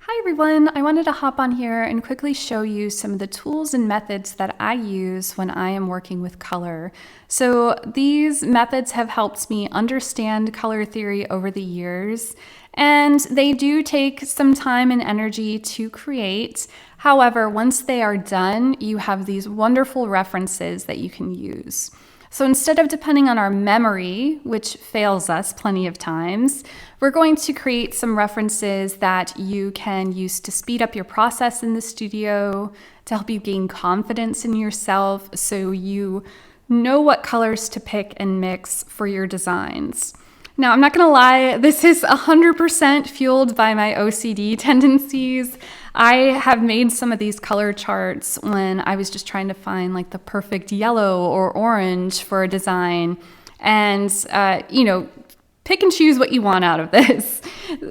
Hi everyone, I wanted to hop on here and quickly show you some of the tools and methods that I use when I am working with color. So these methods have helped me understand color theory over the years, and they do take some time and energy to create. However, once they are done, you have these wonderful references that you can use. So instead of depending on our memory, which fails us plenty of times, we're going to create some references that you can use to speed up your process in the studio, to help you gain confidence in yourself so you know what colors to pick and mix for your designs. Now, I'm not gonna lie, this is 100% fueled by my OCD tendencies. I have made some of these color charts when I was just trying to find like the perfect yellow or orange for a design, and pick and choose what you want out of this.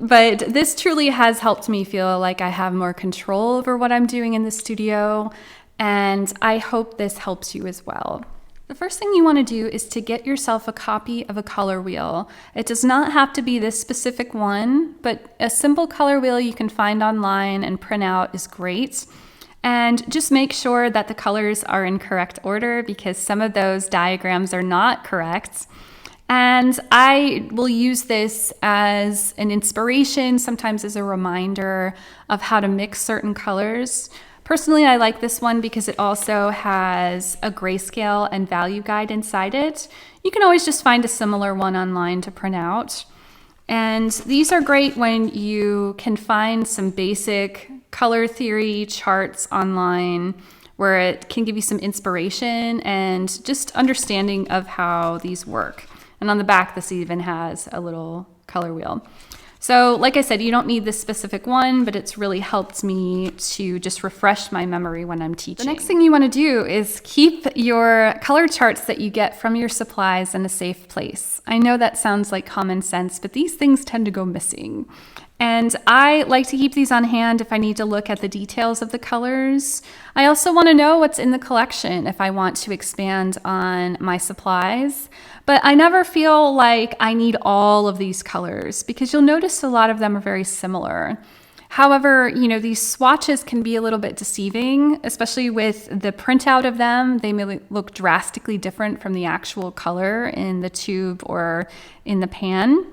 But this truly has helped me feel like I have more control over what I'm doing in the studio, and I hope this helps you as well. The first thing you want to do is to get yourself a copy of a color wheel. It does not have to be this specific one, but a simple color wheel you can find online and print out is great. And just make sure that the colors are in correct order, because some of those diagrams are not correct. And I will use this as an inspiration, sometimes as a reminder of how to mix certain colors. Personally, I like this one because it also has a grayscale and value guide inside it. You can always just find a similar one online to print out. And these are great when you can find some basic color theory charts online where it can give you some inspiration and just understanding of how these work. And on the back, this even has a little color wheel. So like I said, you don't need this specific one, but it's really helped me to just refresh my memory when I'm teaching. The next thing you want to do is keep your color charts that you get from your supplies in a safe place. I know that sounds like common sense, but these things tend to go missing. And I like to keep these on hand if I need to look at the details of the colors. I also want to know what's in the collection if I want to expand on my supplies. But I never feel like I need all of these colors, because you'll notice a lot of them are very similar. However, these swatches can be a little bit deceiving, especially with the printout of them. They may look drastically different from the actual color in the tube or in the pan.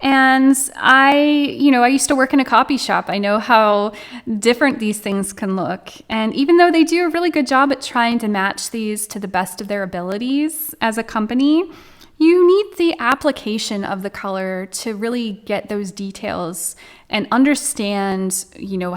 And I used to work in a copy shop. I know how different these things can look. And even though they do a really good job at trying to match these to the best of their abilities as a company, you need the application of the color to really get those details and understand,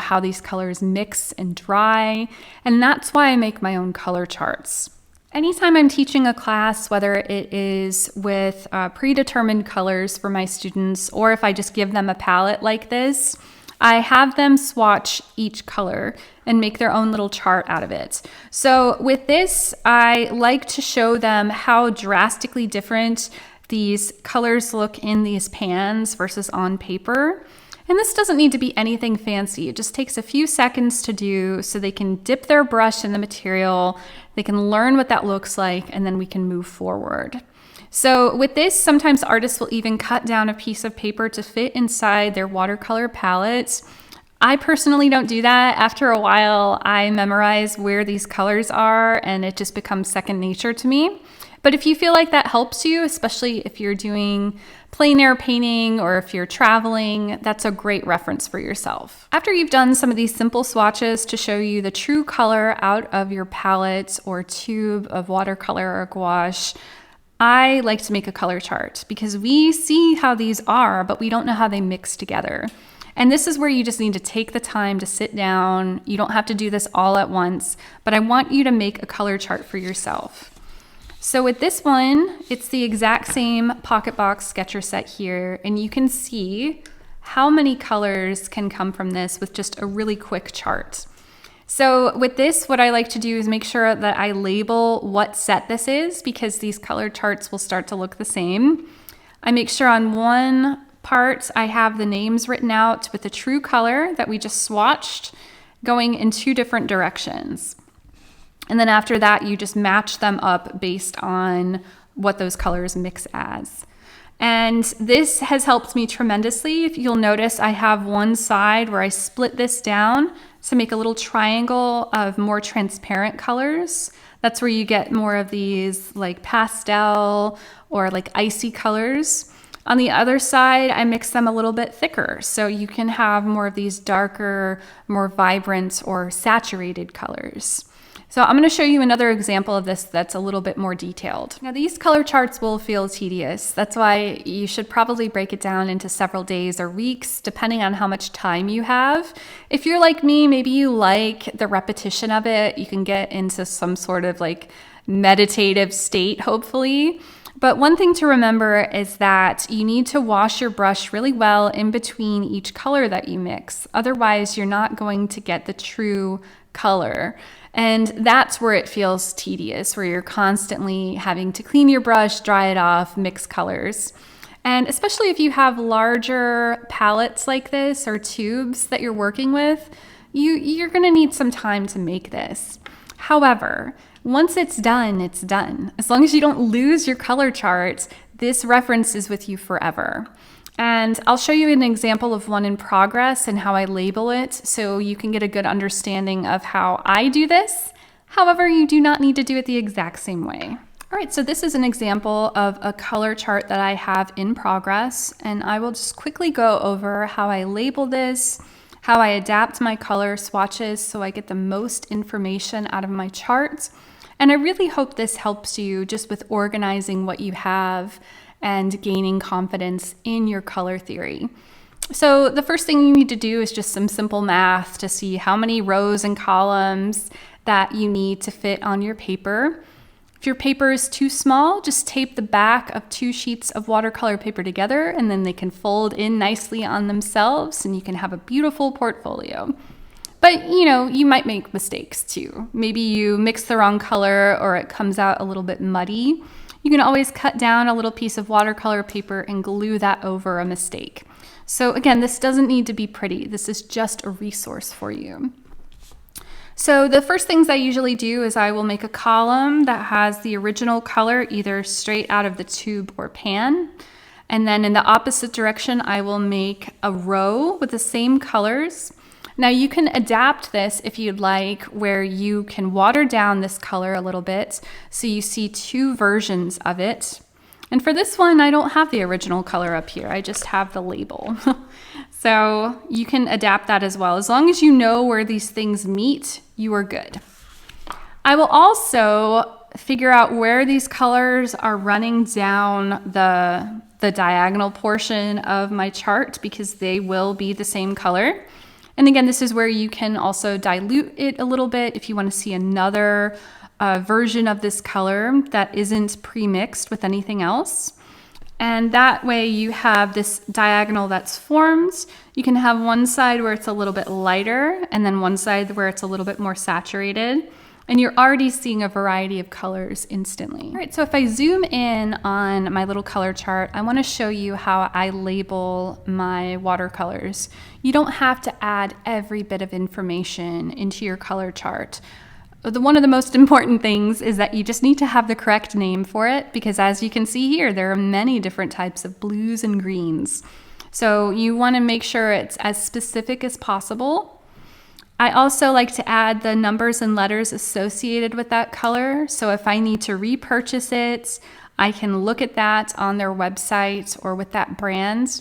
how these colors mix and dry. And that's why I make my own color charts. Anytime I'm teaching a class, whether it is with predetermined colors for my students, or if I just give them a palette like this, I have them swatch each color and make their own little chart out of it. So with this, I like to show them how drastically different these colors look in these pans versus on paper. And this doesn't need to be anything fancy. It just takes a few seconds to do so they can dip their brush in the material, they can learn what that looks like, and then we can move forward. So with this, sometimes artists will even cut down a piece of paper to fit inside their watercolor palette. I personally don't do that. After a while, I memorize where these colors are, and it just becomes second nature to me. But if you feel like that helps you, especially if you're doing plein air painting or if you're traveling, that's a great reference for yourself. After you've done some of these simple swatches to show you the true color out of your palette or tube of watercolor or gouache, I like to make a color chart, because we see how these are, but we don't know how they mix together. And this is where you just need to take the time to sit down. You don't have to do this all at once, but I want you to make a color chart for yourself. So with this one, it's the exact same pocket box sketcher set here, and you can see how many colors can come from this with just a really quick chart. So with this, what I like to do is make sure that I label what set this is, because these color charts will start to look the same. I make sure on one part I have the names written out with the true color that we just swatched going in two different directions. And then after that, you just match them up based on what those colors mix as. And this has helped me tremendously. If you'll notice, I have one side where I split this down to make a little triangle of more transparent colors. That's where you get more of these like pastel or like icy colors. On the other side, I mix them a little bit thicker, so you can have more of these darker, more vibrant or saturated colors. So I'm going to show you another example of this that's a little bit more detailed. Now these color charts will feel tedious. That's why you should probably break it down into several days or weeks, depending on how much time you have. If you're like me, maybe you like the repetition of it. You can get into some sort of like meditative state, hopefully. But one thing to remember is that you need to wash your brush really well in between each color that you mix. Otherwise, you're not going to get the true color. And that's where it feels tedious, where you're constantly having to clean your brush, dry it off, mix colors. And especially if you have larger palettes like this or tubes that you're working with, you're going to need some time to make this. However, once it's done, it's done. As long as you don't lose your color chart, this reference is with you forever. And I'll show you an example of one in progress and how I label it so you can get a good understanding of how I do this. However, you do not need to do it the exact same way. All right, so this is an example of a color chart that I have in progress, and I will just quickly go over how I label this, how I adapt my color swatches so I get the most information out of my charts. And I really hope this helps you just with organizing what you have and gaining confidence in your color theory. So the first thing you need to do is just some simple math to see how many rows and columns that you need to fit on your paper. If your paper is too small, just tape the back of 2 sheets of watercolor paper together and then they can fold in nicely on themselves and you can have a beautiful portfolio. But you might make mistakes too. Maybe you mix the wrong color or it comes out a little bit muddy. You can always cut down a little piece of watercolor paper and glue that over a mistake. So again, this doesn't need to be pretty. This is just a resource for you. So the first things I usually do is I will make a column that has the original color either straight out of the tube or pan. And then in the opposite direction, I will make a row with the same colors. Now you can adapt this if you'd like, where you can water down this color a little bit so you see 2 versions of it. And for this one, I don't have the original color up here. I just have the label. So you can adapt that as well. As long as you know where these things meet, you are good. I will also figure out where these colors are running down the diagonal portion of my chart because they will be the same color. And again, this is where you can also dilute it a little bit if you want to see another version of this color that isn't pre-mixed with anything else. And that way you have this diagonal that's formed. You can have one side where it's a little bit lighter and then one side where it's a little bit more saturated. And you're already seeing a variety of colors instantly. All right, so if I zoom in on my little color chart, I want to show you how I label my watercolors. You don't have to add every bit of information into your color chart. One of the most important things is that you just need to have the correct name for it because as you can see here, there are many different types of blues and greens. So you want to make sure it's as specific as possible. I also like to add the numbers and letters associated with that color. So if I need to repurchase it, I can look at that on their website or with that brand.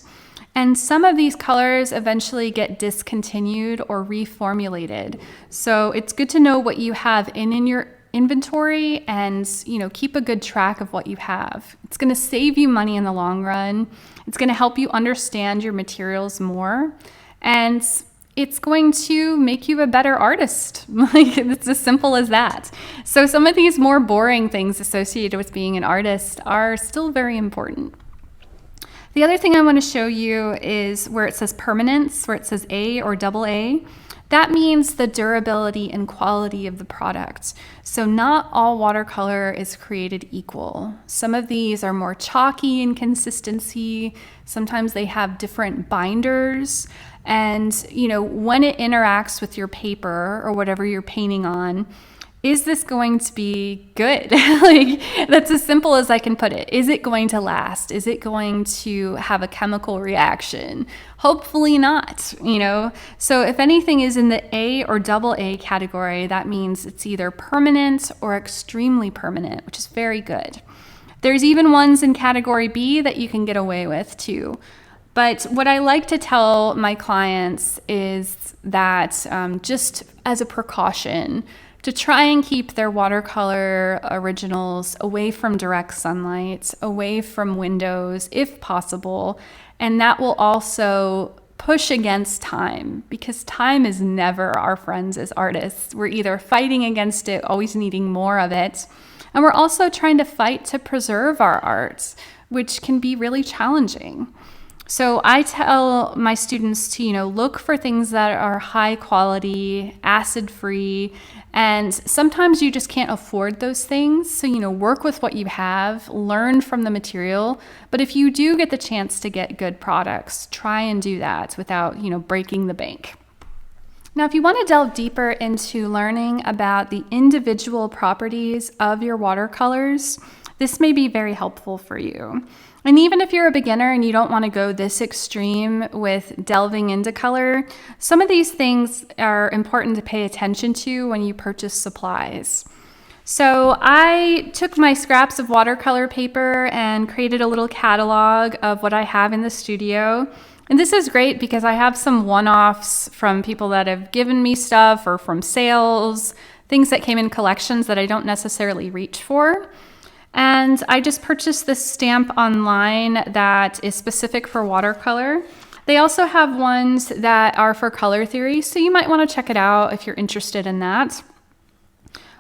And some of these colors eventually get discontinued or reformulated. So it's good to know what you have in your inventory and keep a good track of what you have. It's going to save you money in the long run. It's going to help you understand your materials more. And it's going to make you a better artist. Like, it's as simple as that. So some of these more boring things associated with being an artist are still very important. The other thing I want to show you is where it says permanence, where it says A or AA. That means the durability and quality of the product. So not all watercolor is created equal. Some of these are more chalky in consistency. Sometimes they have different binders. And when it interacts with your paper or whatever you're painting on, is this going to be good? Like, that's as simple as I can put it. Is it going to last? Is it going to have a chemical reaction? Hopefully not, you know? So if anything is in the A or double A category, that means it's either permanent or extremely permanent, which is very good. There's even ones in category B that you can get away with too. But what I like to tell my clients is that just as a precaution, to try and keep their watercolor originals away from direct sunlight, away from windows if possible. And that will also push against time, because time is never our friends as artists. We're either fighting against it, always needing more of it, and we're also trying to fight to preserve our art, which can be really challenging. So I tell my students to, look for things that are high quality, acid-free, and sometimes you just can't afford those things. So, work with what you have, learn from the material. But if you do get the chance to get good products, try and do that without, breaking the bank. Now, if you want to delve deeper into learning about the individual properties of your watercolors, this may be very helpful for you. And even if you're a beginner and you don't want to go this extreme with delving into color, some of these things are important to pay attention to when you purchase supplies. So I took my scraps of watercolor paper and created a little catalog of what I have in the studio. And this is great because I have some one-offs from people that have given me stuff or from sales, things that came in collections that I don't necessarily reach for. And I just purchased this stamp online that is specific for watercolor. They also have ones that are for color theory, so you might want to check it out if you're interested in that.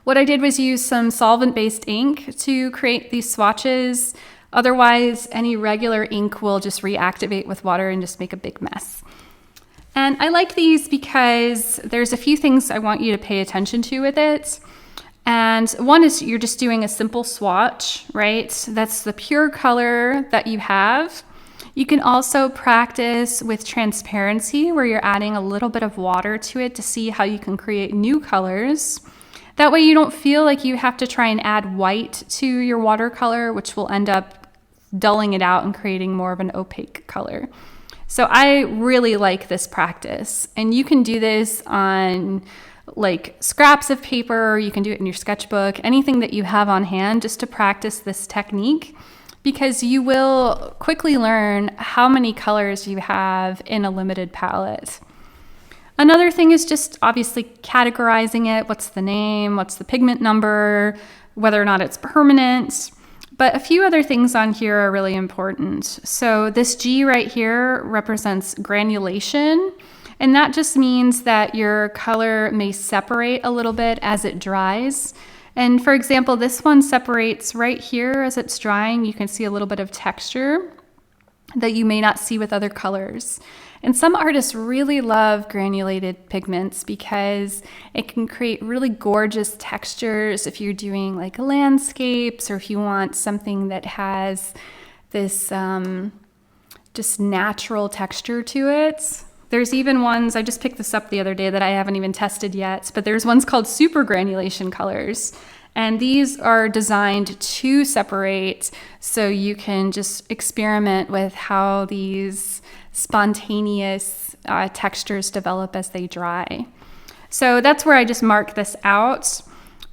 What I did was use some solvent-based ink to create these swatches. Otherwise, any regular ink will just reactivate with water and just make a big mess. And I like these because there's a few things I want you to pay attention to with it. And one is you're just doing a simple swatch, right? That's the pure color that you have. You can also practice with transparency, where you're adding a little bit of water to it to see how you can create new colors. That way you don't feel like you have to try and add white to your watercolor, which will end up dulling it out and creating more of an opaque color. So I really like this practice. And you can do this on like scraps of paper, you can do it in your sketchbook, anything that you have on hand, just to practice this technique, because you will quickly learn how many colors you have in a limited palette. Another thing is just obviously categorizing it. What's the name? What's the pigment number? Whether or not it's permanent. But a few other things on here are really important. So this G right here represents granulation. And that just means that your color may separate a little bit as it dries. And for example, this one separates right here as it's drying. You can see a little bit of texture that you may not see with other colors. And some artists really love granulated pigments because it can create really gorgeous textures if you're doing like landscapes, or if you want something that has this just natural texture to it. There's even ones, I just picked this up the other day, that I haven't even tested yet, but there's ones called super granulation colors. And these are designed to separate, so you can just experiment with how these spontaneous textures develop as they dry. So that's where I just mark this out.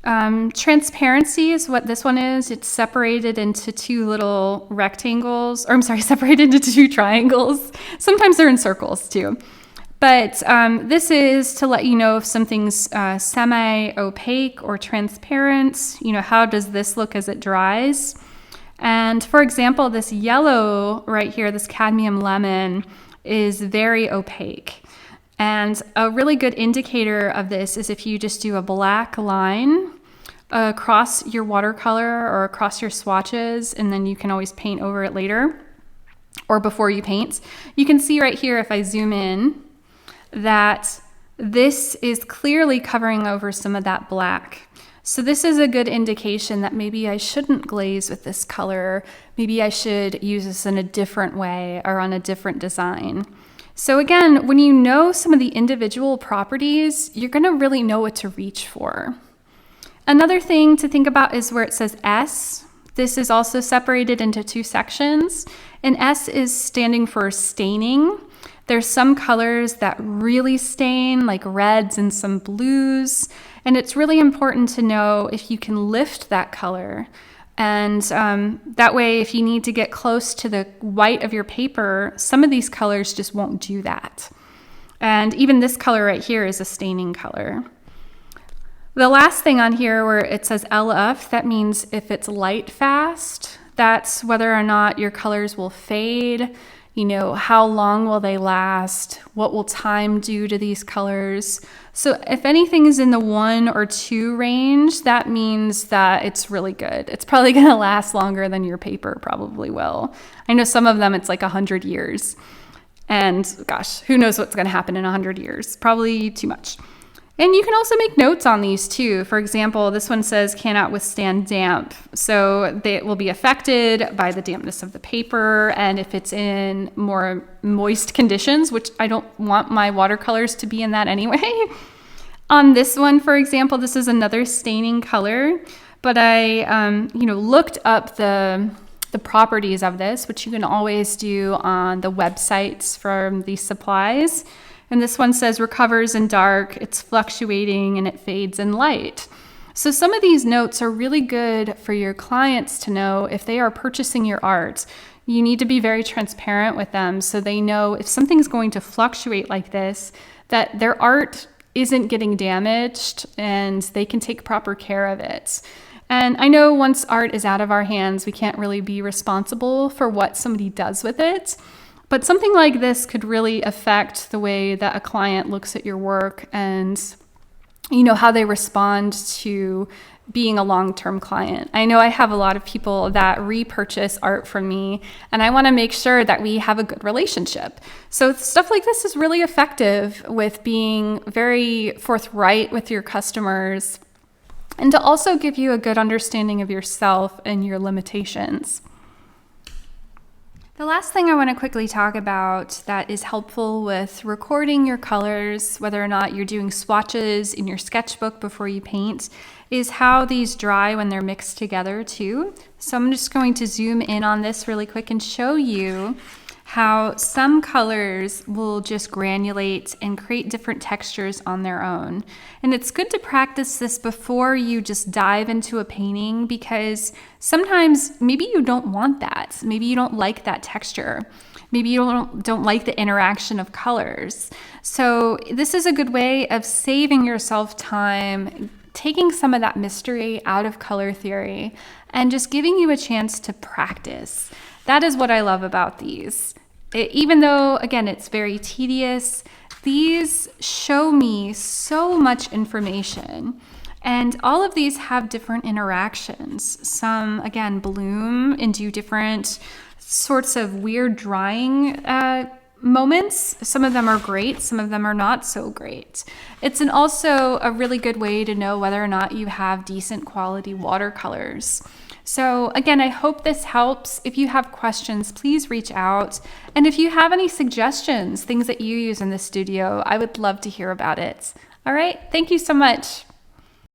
Transparency is what this one is. It's separated into two little rectangles, or I'm sorry, separated into two triangles. Sometimes they're in circles too. But this is to let you know if something's semi-opaque or transparent. How does this look as it dries? And for example, this yellow right here, this cadmium lemon, is very opaque. And a really good indicator of this is if you just do a black line across your watercolor or across your swatches, and then you can always paint over it later or before you paint. You can see right here, if I zoom in, that this is clearly covering over some of that black. So this is a good indication that maybe I shouldn't glaze with this color. Maybe I should use this in a different way or on a different design. So again, when you know some of the individual properties, you're going to really know what to reach for. Another thing to think about is where it says S. This is also separated into two sections, and S is standing for staining. There's some colors that really stain, like reds and some blues, and it's really important to know if you can lift that color. And that way, if you need to get close to the white of your paper, some of these colors just won't do that. And even this color right here is a staining color. The last thing on here where it says LF, that means if it's light fast, that's whether or not your colors will fade. You know, how long will they last? What will time do to these colors? So if anything is in the 1 or 2 range, that means that it's really good. It's probably going to last longer than your paper probably will. I know some of them, it's like 100 years. And gosh, who knows what's going to happen in 100 years? Probably too much. And you can also make notes on these too. For example, this one says cannot withstand damp. So they will be affected by the dampness of the paper. And if it's in more moist conditions, which I don't want my watercolors to be in that anyway. On this one, for example, this is another staining color, but I looked up the properties of this, which you can always do on the websites from these supplies. And this one says recovers in dark, it's fluctuating, and it fades in light. So some of these notes are really good for your clients to know if they are purchasing your art. You need to be very transparent with them so they know if something's going to fluctuate like this, that their art isn't getting damaged and they can take proper care of it. And I know once art is out of our hands, we can't really be responsible for what somebody does with it. But something like this could really affect the way that a client looks at your work and, how they respond to being a long-term client. I know I have a lot of people that repurchase art from me, and I want to make sure that we have a good relationship. So stuff like this is really effective with being very forthright with your customers and to also give you a good understanding of yourself and your limitations. The last thing I want to quickly talk about that is helpful with recording your colors, whether or not you're doing swatches in your sketchbook before you paint, is how these dry when they're mixed together too. So I'm just going to zoom in on this really quick and show you how some colors will just granulate and create different textures on their own. And it's good to practice this before you just dive into a painting, because sometimes maybe you don't want that. Maybe you don't like that texture. Maybe you don't like the interaction of colors. So this is a good way of saving yourself time, taking some of that mystery out of color theory, and just giving you a chance to practice. That is what I love about these. Even though, again, it's very tedious, these show me so much information. And all of these have different interactions. Some, again, bloom and do different sorts of weird drying moments. Some of them are great, some of them are not so great. It's also a really good way to know whether or not you have decent quality watercolors. So again, I hope this helps. If you have questions, please reach out. And if you have any suggestions, things that you use in the studio, I would love to hear about it. All right, thank you so much.